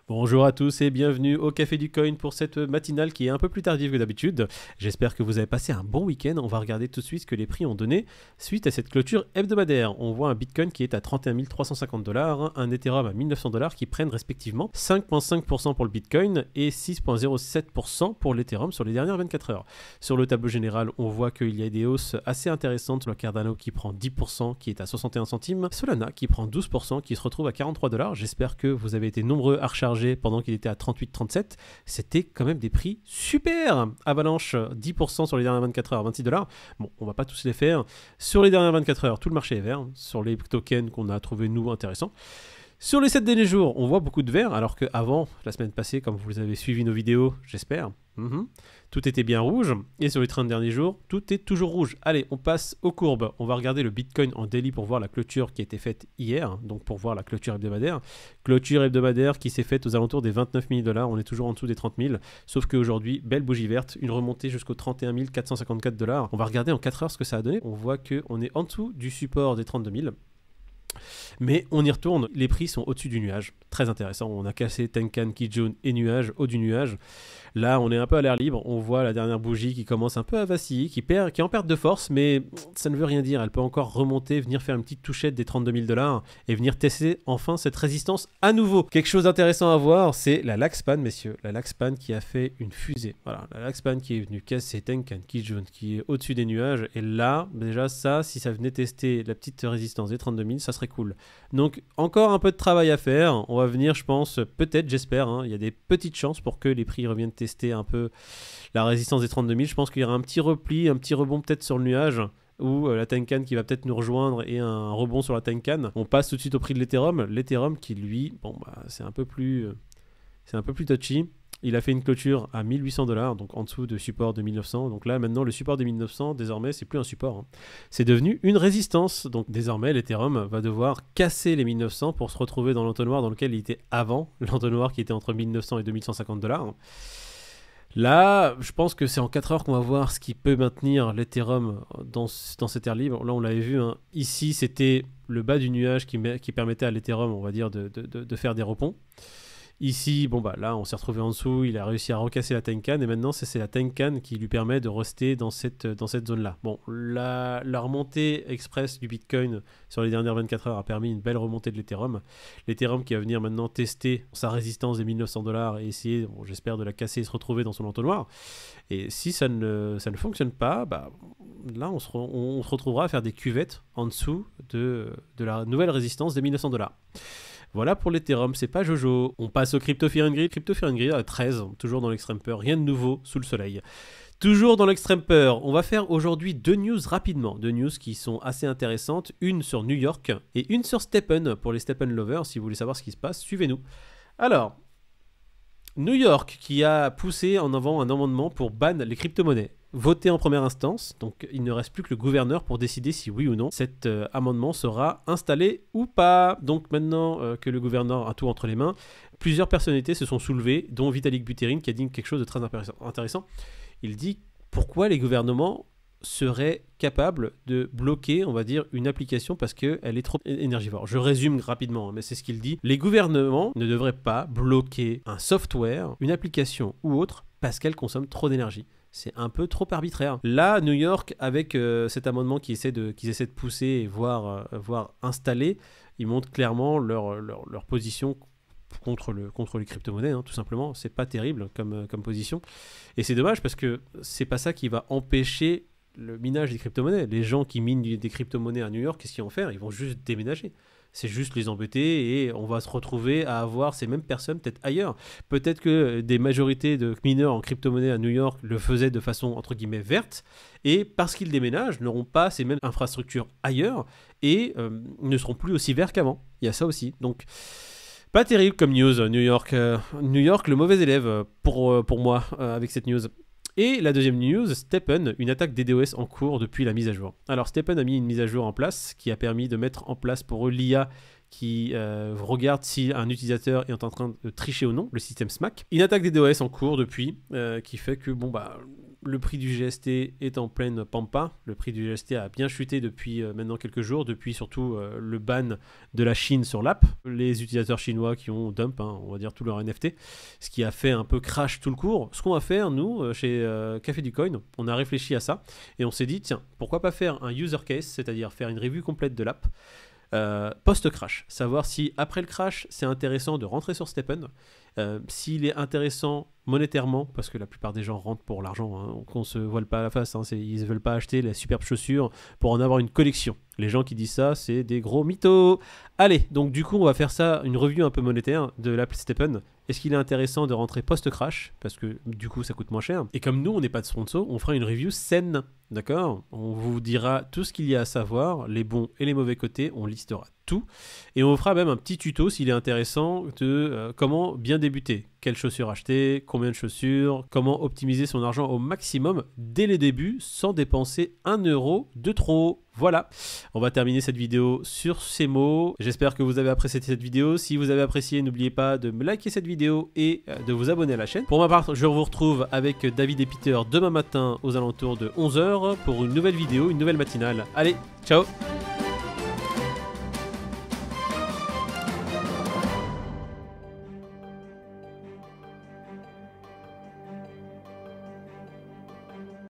Bonjour à tous et bienvenue au Café du Coin pour cette matinale qui est un peu plus tardive que d'habitude. J'espère que vous avez passé un bon week-end. On va regarder tout de suite ce que les prix ont donné suite à cette clôture hebdomadaire. On voit un Bitcoin qui est à 31 350 $, un Ethereum à 1900 $ qui prennent respectivement 5,5% pour le Bitcoin et 6,07% pour l'Ethereum sur les dernières 24 heures. Sur le tableau général, on voit qu'il y a des hausses assez intéressantes. Le Cardano qui prend 10%, qui est à 61 centimes. Solana qui prend 12%, qui se retrouve à 43 $. J'espère que vous avez été nombreux à recharger pendant qu'il était à 38,37. C'était quand même des prix super. Avalanche 10% sur les dernières 24 heures à 26 $. Bon, on va pas tous les faire. Sur les dernières 24 heures, tout le marché est vert. Sur les tokens qu'on a trouvé nous intéressants. Sur les 7 derniers jours, on voit beaucoup de vert, alors qu'avant, la semaine passée, comme vous avez suivi nos vidéos, j'espère, tout était bien rouge. Et sur les 30 derniers jours, tout est toujours rouge. Allez, on passe aux courbes. On va regarder le Bitcoin en daily pour voir la clôture qui a été faite hier, donc pour voir la clôture hebdomadaire. Clôture hebdomadaire qui s'est faite aux alentours des 29 000 $. On est toujours en dessous des 30 000. Sauf qu'aujourd'hui, belle bougie verte, une remontée jusqu'aux 31 454 $. On va regarder en 4 heures ce que ça a donné. On voit qu'on est en dessous du support des 32 000. Mais on y retourne, les prix sont au-dessus du nuage. Très intéressant, on a cassé Tenkan, Kijun et nuage, haut du nuage. Là, on est un peu à l'air libre, on voit la dernière bougie qui commence un peu à vaciller, qui est en perte de force, mais ça ne veut rien dire. Elle peut encore remonter, venir faire une petite touchette des 32 000 $ et venir tester enfin cette résistance à nouveau. Quelque chose d'intéressant à voir, c'est la Laxpan, messieurs. La Laxpan qui a fait une fusée. Voilà, la Laxpan qui est venue casser Tenkan, Kijun, qui est au-dessus des nuages. Et là, déjà ça, si ça venait tester la petite résistance des 32 000, ça serait cool. Donc, encore un peu de travail à faire. On va venir, je pense, peut-être, j'espère, il y a des petites chances pour que les prix reviennent tester un peu la résistance des 32 000. Je pense qu'il y aura un petit repli, un petit rebond peut-être sur le nuage, ou la Tenkan qui va peut-être nous rejoindre et un rebond sur la Tenkan. On passe tout de suite au prix de l'Ethereum. L'Ethereum qui, lui, c'est un peu plus touchy. Il a fait une clôture à 1800 $, donc en dessous de support de 1900. Donc là, maintenant, le support des 1900, désormais, c'est plus un support. C'est devenu une résistance. Donc désormais, l'Ethereum va devoir casser les 1900 pour se retrouver dans l'entonnoir dans lequel il était avant. L'entonnoir qui était entre 1900 et 2150 $. Là, je pense que c'est en 4 heures qu'on va voir ce qui peut maintenir l'Ethereum dans cette ère libre. Là, on l'avait vu. Ici, c'était le bas du nuage qui permettait à l'Ethereum, on va dire, de faire des rebonds. Ici, là, on s'est retrouvé en dessous, il a réussi à recasser la Tenkan, et maintenant, c'est la Tenkan qui lui permet de rester dans cette zone-là. Bon, la remontée express du Bitcoin sur les dernières 24 heures a permis une belle remontée de l'Ethereum. L'Ethereum qui va venir maintenant tester sa résistance des 1900 $ et essayer, j'espère, de la casser et se retrouver dans son entonnoir. Et si ça ne fonctionne pas, là, on se retrouvera à faire des cuvettes en dessous de la nouvelle résistance des 1900 $. Voilà pour l'Ethereum, c'est pas Jojo. On passe au Crypto Fear and Greed. Crypto Fear and Greed à 13, toujours dans l'extrême peur, rien de nouveau sous le soleil. Toujours dans l'extrême peur, on va faire aujourd'hui 2 news rapidement, 2 news qui sont assez intéressantes, une sur New York et une sur Stephen, pour les Stephen lovers, si vous voulez savoir ce qui se passe, suivez-nous. Alors, New York qui a poussé en avant un amendement pour ban les crypto-monnaies. Voté en première instance, donc il ne reste plus que le gouverneur pour décider si oui ou non cet amendement sera installé ou pas. Donc maintenant que le gouverneur a tout entre les mains, plusieurs personnalités se sont soulevées, dont Vitalik Buterin qui a dit quelque chose de très intéressant. Il dit pourquoi les gouvernements seraient capables de bloquer, on va dire, une application parce qu'elle est trop énergivore. Je résume rapidement, mais c'est ce qu'il dit. Les gouvernements ne devraient pas bloquer un software, une application ou autre parce qu'elle consomme trop d'énergie. C'est un peu trop arbitraire. Là, New York, avec cet amendement qu'ils essaient de pousser et voire installer, ils montrent clairement leur position contre les crypto-monnaies, tout simplement. C'est pas terrible comme position. Et c'est dommage parce que c'est pas ça qui va empêcher le minage des crypto-monnaies. Les gens qui minent des crypto-monnaies à New York, qu'est-ce qu'ils vont faire? Ils vont juste déménager. C'est juste les embêter et on va se retrouver à avoir ces mêmes personnes peut-être ailleurs. Peut-être que des majorités de mineurs en crypto-monnaie à New York le faisaient de façon entre guillemets verte et parce qu'ils déménagent n'auront pas ces mêmes infrastructures ailleurs et ne seront plus aussi verts qu'avant. Il y a ça aussi. Donc pas terrible comme news, New York. New York, le mauvais élève pour moi avec cette news. Et la deuxième news, Stephen, une attaque DDoS en cours depuis la mise à jour. Alors Stephen a mis une mise à jour en place qui a permis de mettre en place pour eux l'IA qui regarde si un utilisateur est en train de tricher ou non, le système SMAC. Une attaque DDoS en cours depuis qui fait que Le prix du GST est en pleine pampa. Le prix du GST a bien chuté depuis maintenant quelques jours, depuis surtout le ban de la Chine sur l'app. Les utilisateurs chinois qui ont dump, on va dire, tout leur NFT, ce qui a fait un peu crash tout le cours. Ce qu'on va faire, nous, chez Café du Coin, on a réfléchi à ça et on s'est dit, tiens, pourquoi pas faire un user case, c'est-à-dire faire une review complète de l'app post-crash, savoir si après le crash c'est intéressant de rentrer sur Stepn, s'il est intéressant monétairement, parce que la plupart des gens rentrent pour l'argent, qu'on se voile pas à la face, ils ne veulent pas acheter les superbes chaussures pour en avoir une collection. Les gens qui disent ça, c'est des gros mythos. Allez, donc du coup on va faire ça, une review un peu monétaire de l'app Stepn. Est-ce qu'il est intéressant de rentrer post-crash, parce que du coup ça coûte moins cher, et comme nous on n'est pas de sponsor, on fera une review saine, d'accord? On vous dira tout ce qu'il y a à savoir, les bons et les mauvais côtés, on listera tout, et on vous fera même un petit tuto s'il est intéressant de comment bien débuter, quelles chaussures acheter, combien de chaussures, comment optimiser son argent au maximum dès les débuts sans dépenser 1 euro de trop. Voilà, on va terminer cette vidéo sur ces mots. J'espère que vous avez apprécié cette vidéo. Si vous avez apprécié, n'oubliez pas de me liker cette vidéo et de vous abonner à la chaîne. Pour ma part, je vous retrouve avec David et Peter demain matin aux alentours de 11 h pour une nouvelle vidéo, une nouvelle matinale. Allez, ciao!